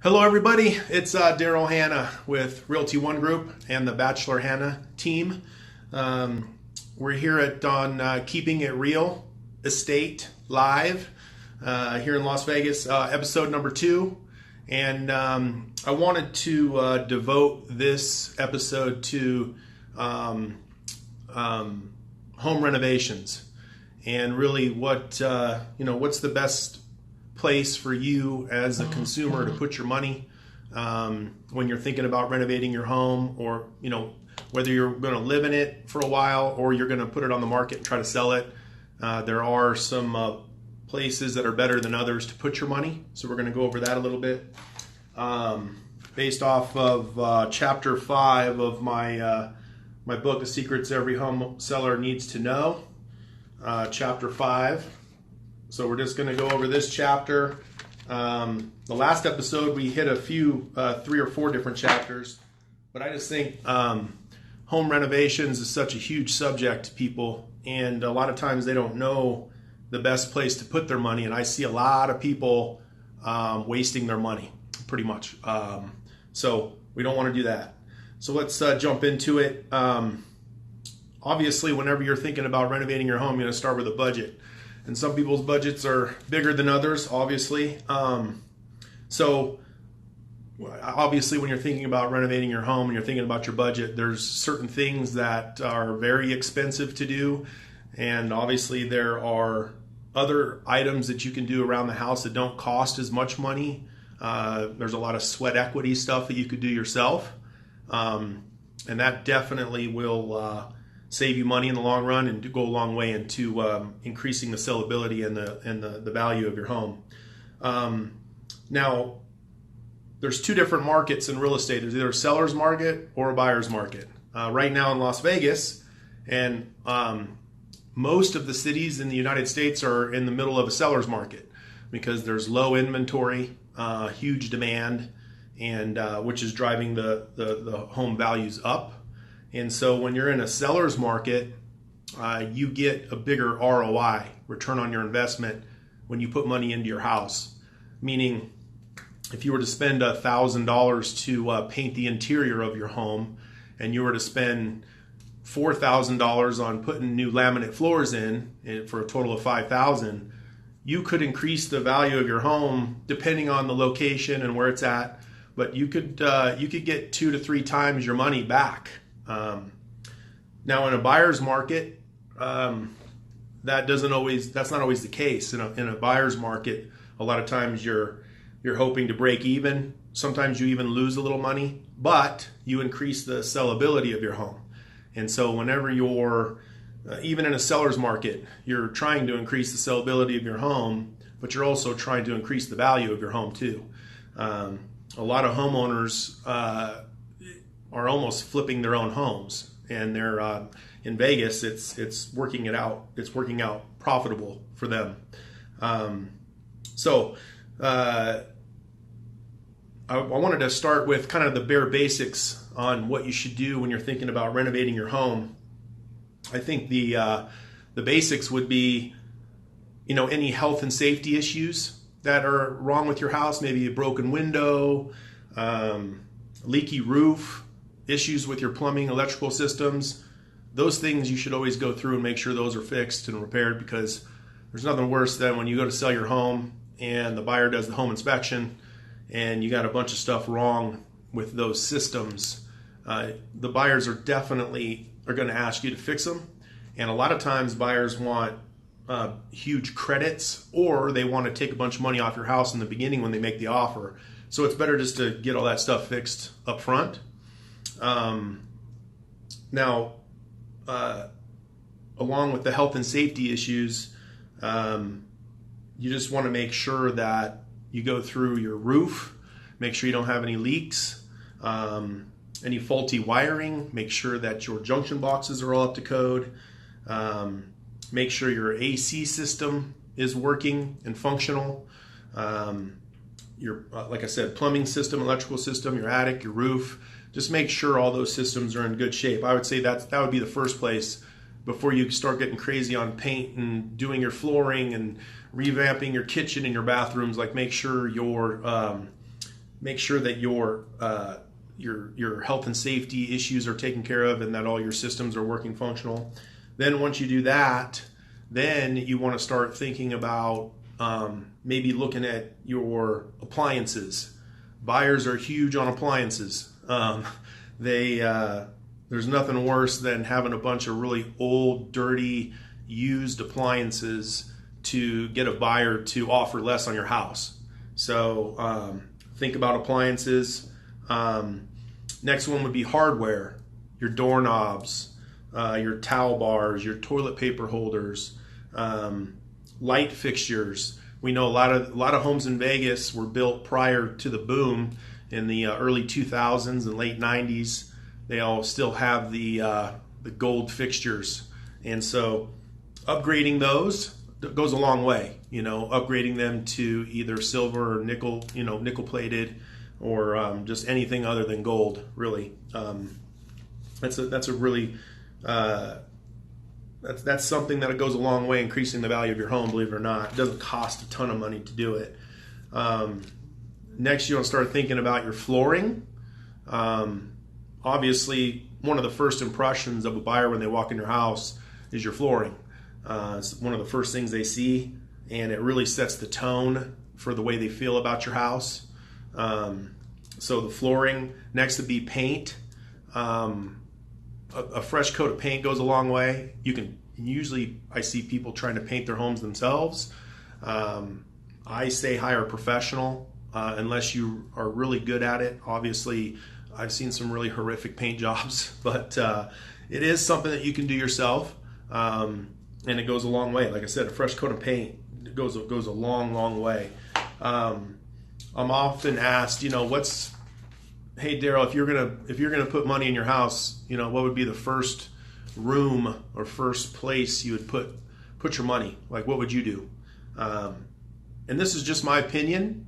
Hello everybody, it's Daryl Hanna with Realty One Group and the Batchelor Hanna team. We're here on Keeping It Real Estate Live here in Las Vegas, episode number 2. And I wanted to devote this episode to home renovations and really what's the best place for you as a consumer to put your money when you're thinking about renovating your home, or whether you're going to live in it for a while or you're going to put it on the market and try to sell it. There are some places that are better than others to put your money, so we're going to go over that a little bit based off of chapter 5 of my book, The Secrets Every Home Seller Needs to Know. Chapter 5. So we're just going to go over this chapter. The last episode we hit a few, 3 or 4 different chapters, but I just think home renovations is such a huge subject to people, and a lot of times they don't know the best place to put their money, and I see a lot of people wasting their money, pretty much. So we don't want to do that. So let's jump into it. Obviously, whenever you're thinking about renovating your home, you're going to start with a budget. And some people's budgets are bigger than others, obviously. So obviously when you're thinking about renovating your home and you're thinking about your budget, there's certain things that are very expensive to do. And obviously there are other items that you can do around the house that don't cost as much money. There's a lot of sweat equity stuff that you could do yourself. And that definitely will save you money in the long run and go a long way into increasing the sellability and the value of your home. Now, there's 2 different markets in real estate. There's either a seller's market or a buyer's market. Right now in Las Vegas, and most of the cities in the United States are in the middle of a seller's market because there's low inventory, huge demand, and which is driving the home values up. And so when you're in a seller's market, you get a bigger ROI, return on your investment, when you put money into your house. Meaning, if you were to spend $1,000 to paint the interior of your home, and you were to spend $4,000 on putting new laminate floors in for a total of $5,000, you could increase the value of your home depending on the location and where it's at. But you could get 2 to 3 times your money back. Now in a buyer's market, that's not always the case. In a buyer's market, a lot of times you're hoping to break even. Sometimes you even lose a little money, but you increase the sellability of your home. And so whenever you're even in a seller's market, you're trying to increase the sellability of your home, but you're also trying to increase the value of your home too. A lot of homeowners are almost flipping their own homes, and they're in Vegas. It's working it out. It's working out profitable for them. So I wanted to start with kind of the bare basics on what you should do when you're thinking about renovating your home. I think the basics would be, any health and safety issues that are wrong with your house, maybe a broken window, leaky roof, issues with your plumbing, electrical systems. Those things you should always go through and make sure those are fixed and repaired, because there's nothing worse than when you go to sell your home and the buyer does the home inspection and you got a bunch of stuff wrong with those systems. The buyers are going to ask you to fix them, and a lot of times buyers want huge credits, or they want to take a bunch of money off your house in the beginning when they make the offer. So it's better just to get all that stuff fixed up front. Now, along with the health and safety issues, you just want to make sure that you go through your roof, make sure you don't have any leaks, any faulty wiring, make sure that your junction boxes are all up to code, make sure your AC system is working and functional, your, like I said, plumbing system, electrical system, your attic, your roof. Just make sure all those systems are in good shape. I would say that would be the first place before you start getting crazy on paint and doing your flooring and revamping your kitchen and your bathrooms. Like, make sure make sure that your health and safety issues are taken care of and that all your systems are working functional. Then once you do that, then you want to start thinking about maybe looking at your appliances. Buyers are huge on appliances. There's nothing worse than having a bunch of really old, dirty, used appliances to get a buyer to offer less on your house. So think about appliances. Next one would be hardware, your doorknobs, your towel bars, your toilet paper holders, light fixtures. We know a lot of homes in Vegas were built prior to the boom in the early 2000s and late 90s. They all still have the gold fixtures, and so upgrading those goes a long way. Upgrading them to either silver or nickel, nickel plated, or just anything other than gold. Really, that's something that goes a long way increasing the value of your home. Believe it or not, it doesn't cost a ton of money to do it. Next, you want to start thinking about your flooring. Obviously, one of the first impressions of a buyer when they walk in your house is your flooring. It's one of the first things they see, and it really sets the tone for the way they feel about your house. So the flooring. Next would be paint. A fresh coat of paint goes a long way. Usually I see people trying to paint their homes themselves. I say hire a professional unless you are really good at it. Obviously, I've seen some really horrific paint jobs, but it is something that you can do yourself, and it goes a long way. Like I said, a fresh coat of paint goes a long way. I'm often asked, hey Daryl, if you're gonna put money in your house, what would be the first room or first place you would put your money? Like, what would you do? And this is just my opinion.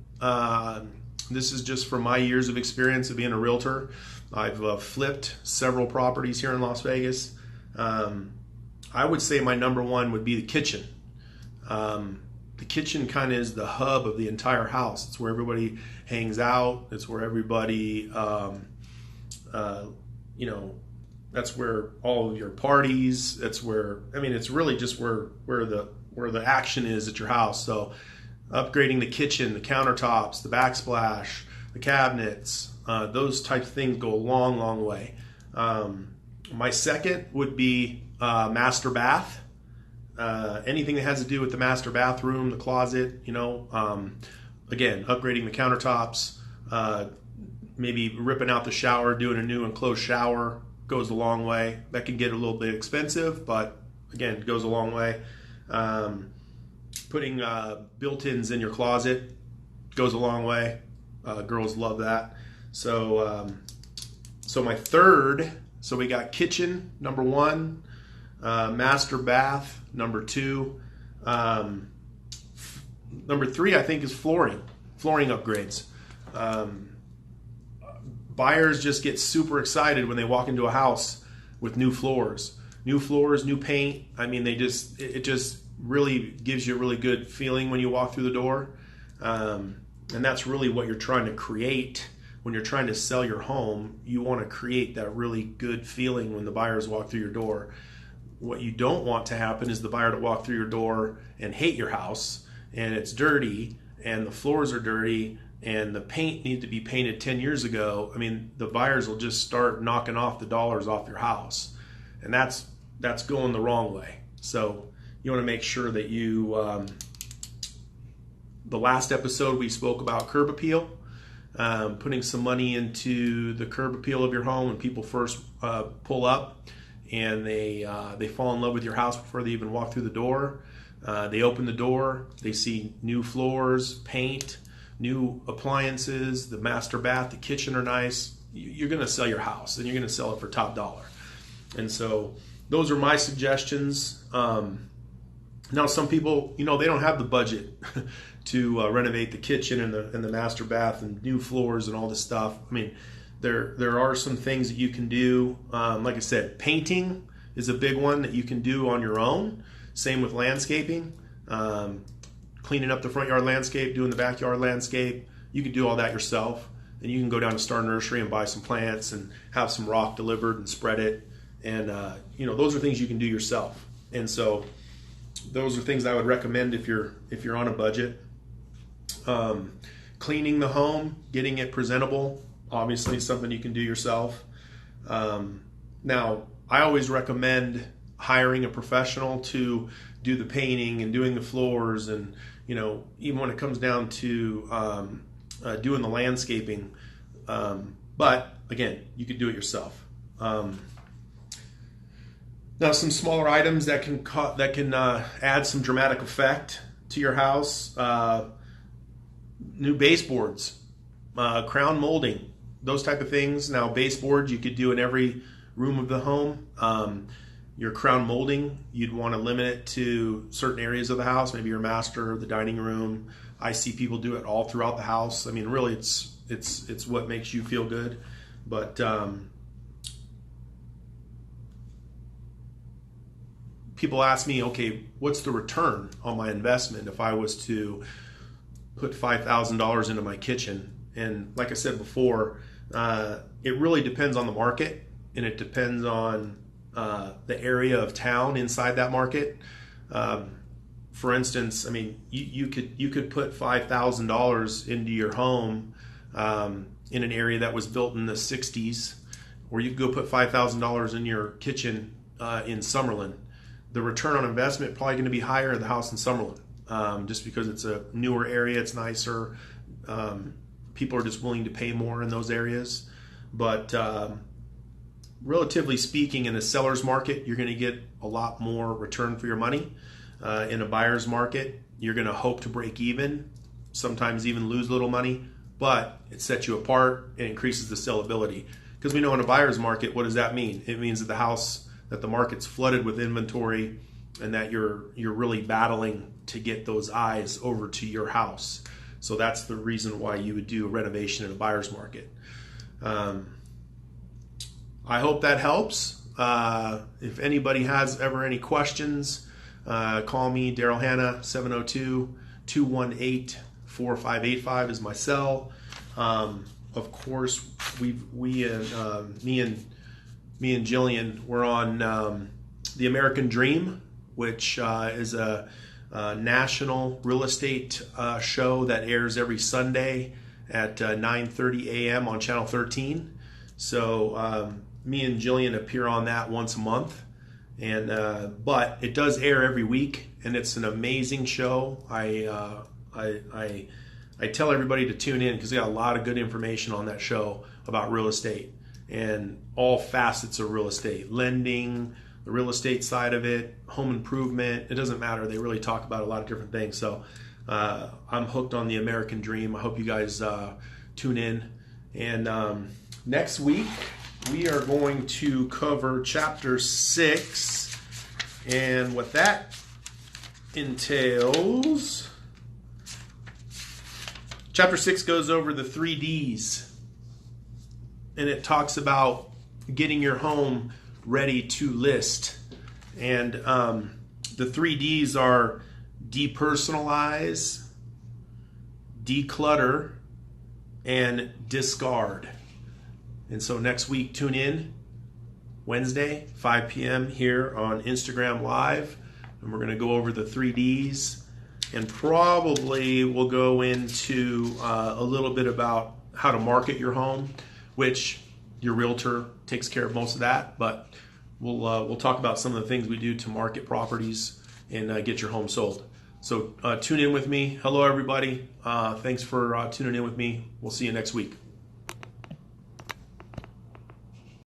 This is just from my years of experience of being a realtor. I've flipped several properties here in Las Vegas. I would say my number one would be the kitchen. The kitchen kind of is the hub of the entire house. It's where everybody hangs out. It's where everybody, that's where all of your parties. It's where, it's really just where the action is at your house. So upgrading the kitchen, the countertops, the backsplash, the cabinets, those types of things go a long way. My second would be master bath. Anything that has to do with the master bathroom, the closet, again, upgrading the countertops, maybe ripping out the shower, doing a new enclosed shower goes a long way. That can get a little bit expensive, but again, it goes a long way. Putting built-ins in your closet goes a long way. Girls love that. So my third, so we got kitchen, number one, master bath, number two. Number three, I think, is flooring upgrades. Buyers just get super excited when they walk into a house with new floors, new paint. It just really gives you a really good feeling when you walk through the door. And that's really what you're trying to create when you're trying to sell your home. You want to create that really good feeling when the buyers walk through your door. What you don't want to happen is the buyer to walk through your door and hate your house, and it's dirty, and the floors are dirty, and the paint needs to be painted 10 years ago. The buyers will just start knocking off the dollars off your house, and that's going the wrong way. So you want to make sure that you, the last episode we spoke about curb appeal, putting some money into the curb appeal of your home when people first pull up and they fall in love with your house before they even walk through the door. They open the door, they see new floors, paint, new appliances, the master bath, the kitchen are nice. You're going to sell your house, and you're going to sell it for top dollar. And so those are my suggestions. Now, some people, they don't have the budget to renovate the kitchen and the master bath and new floors and all this stuff. There are some things that you can do. Like I said, painting is a big one that you can do on your own. Same with landscaping, cleaning up the front yard landscape, doing the backyard landscape. You can do all that yourself. then you can go down to Star Nursery and buy some plants and have some rock delivered and spread it. And those are things you can do yourself. And so those are things I would recommend if you're on a budget. Cleaning the home, getting it presentable, obviously something you can do yourself. Now, I always recommend hiring a professional to do the painting and doing the floors, and even when it comes down to doing the landscaping. But again, you could do it yourself. Now, some smaller items that can add some dramatic effect to your house: new baseboards, crown molding, those type of things. Now, baseboards you could do in every room of the home. Your crown molding, you'd want to limit it to certain areas of the house, maybe your master, the dining room. I see people do it all throughout the house. I mean, really, it's what makes you feel good. But people ask me, okay, what's the return on my investment if I was to put $5,000 into my kitchen? And like I said before, it really depends on the market, and it depends on the area of town inside that market. For instance, I mean, you could put $5,000 into your home in an area that was built in the 60s, or you could go put $5,000 in your kitchen in Summerlin. The return on investment probably going to be higher in the house in Summerlin, just because it's a newer area, it's nicer. People are just willing to pay more in those areas. But relatively speaking, in a seller's market, you're going to get a lot more return for your money. In a buyer's market, you're going to hope to break even, sometimes even lose a little money, but it sets you apart and increases the sellability. Because we know in a buyer's market, what does that mean? It means that the market's flooded with inventory, and that you're really battling to get those eyes over to your house. So that's the reason why you would do a renovation in a buyer's market. I hope that helps. If anybody has ever any questions, call me, Daryl Hanna, 702-218-4585 is my cell. Of course, me and Jillian, we're on The American Dream, which is a national real estate show that airs every Sunday at 9:30 a.m. on Channel 13. So me and Jillian appear on that once a month, and but it does air every week, and it's an amazing show. I tell everybody to tune in because they got a lot of good information on that show about real estate and all facets of real estate, lending, the real estate side of it, home improvement. It doesn't matter. They really talk about a lot of different things. So I'm hooked on The American Dream. I hope you guys tune in. And next week, we are going to cover Chapter 6. And what that entails, Chapter 6 goes over the 3 Ds. And it talks about getting your home ready to list. And the 3 Ds are depersonalize, declutter, and discard. And so next week, tune in Wednesday, 5 p.m. here on Instagram Live. And we're going to go over the 3 Ds. And probably we'll go into a little bit about how to market your home, which your realtor takes care of most of that. But we'll talk about some of the things we do to market properties and get your home sold. So tune in with me. Hello, everybody. Thanks for tuning in with me. We'll see you next week.